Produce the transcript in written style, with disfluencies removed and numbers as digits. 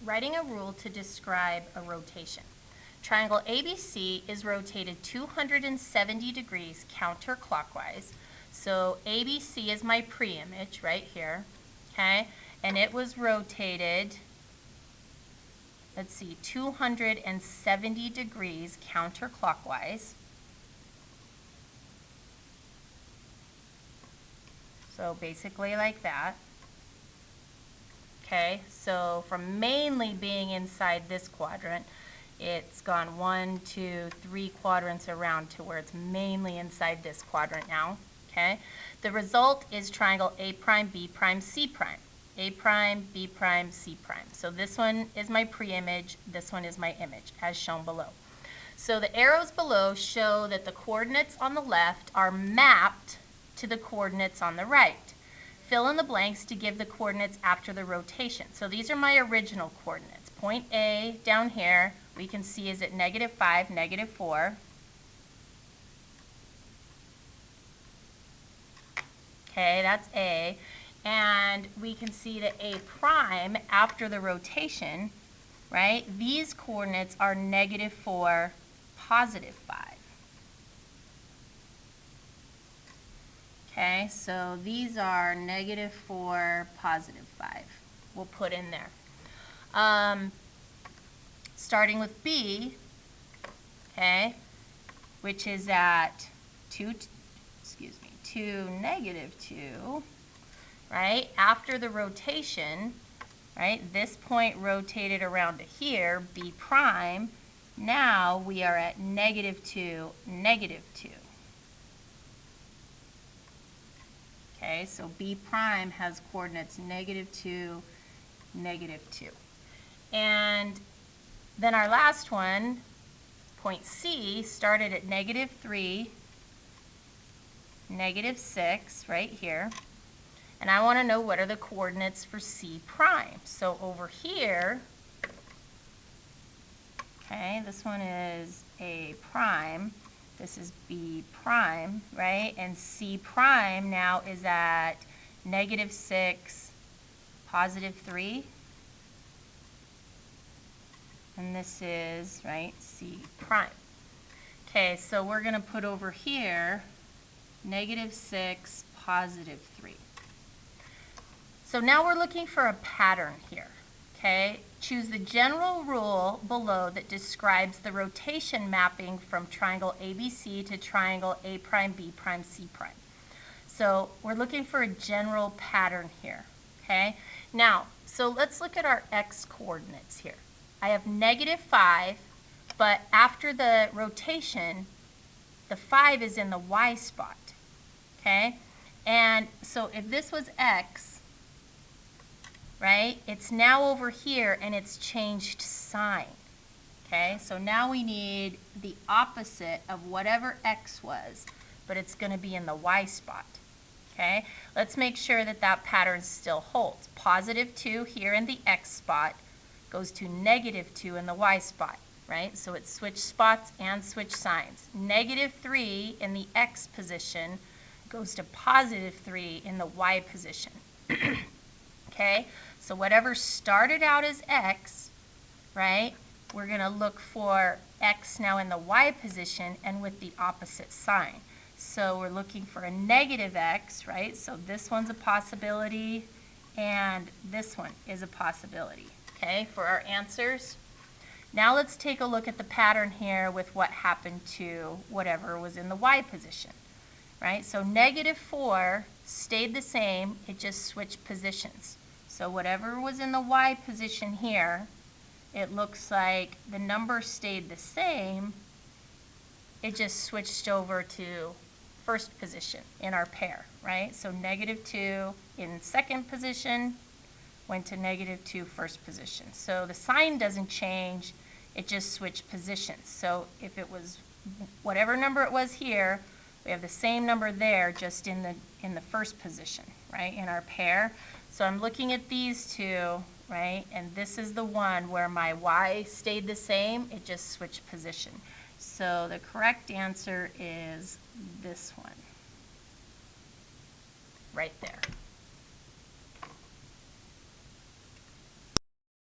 Writing a rule to describe a rotation. Triangle ABC is rotated 270 degrees counterclockwise. So ABC is my pre-image right here, okay? And it was rotated, let's see, 270 degrees counterclockwise. So basically like that. Okay, so from mainly being inside this quadrant, it's gone 1, 2, 3 quadrants around to where it's mainly inside this quadrant now. Okay, the result is triangle A prime, B prime, C prime. A prime, B prime, C prime. So this one is my pre-image, this one is my image, as shown below. So the arrows below show that the coordinates on the left are mapped to the coordinates on the right. Fill in the blanks to give the coordinates after the rotation. So these are my original coordinates. Point A down here, we can see is at -5, -4. Okay, that's A. And we can see that A prime after the rotation, right? These coordinates are -4, +5. Okay, so these are -4, +5. We'll put in there. Starting with B, okay, which is at 2, -2, right? After the rotation, right, this point rotated around to here, B prime. Now we are at -2, -2. Okay, so B prime has coordinates -2, -2. And then our last one, point C, started at -3, -6, right here. And I want to know what are the coordinates for C prime. So over here, okay, this one is A prime. This is B prime, right? And C prime now is at -6, +3. And this is, right, C prime. Okay, so we're going to put over here -6, +3. So now we're looking for a pattern here, okay? Choose the general rule below that describes the rotation mapping from triangle ABC to triangle A prime, B prime, C prime. So we're looking for a general pattern here, okay? Now, so let's look at our x coordinates here. I have -5, but after the rotation, the 5 is in the y spot, okay? And so if this was x, right, it's now over here and it's changed sign, okay? So now we need the opposite of whatever x was, but it's going to be in the y spot, okay? Let's make sure that that pattern still holds. +2 here in the x spot goes to -2 in the y spot, right? So it switched spots and switched signs. -3 in the x position goes to +3 in the y position. Okay, so whatever started out as x, right, we're going to look for x now in the y position and with the opposite sign. So we're looking for a -x, right? So this one's a possibility and this one is a possibility, okay, for our answers. Now let's take a look at the pattern here with what happened to whatever was in the y position, right? So -4 stayed the same, it just switched positions. So whatever was in the y position here, it looks like the number stayed the same, it just switched over to first position in our pair, right? So -2 in second position went to -2 first position. So the sign doesn't change, it just switched positions. So if it was whatever number it was here, we have the same number there just in the first position, right, in our pair. So I'm looking at these two, right, and this is the one where my y stayed the same, it just switched position. So the correct answer is this one, right there.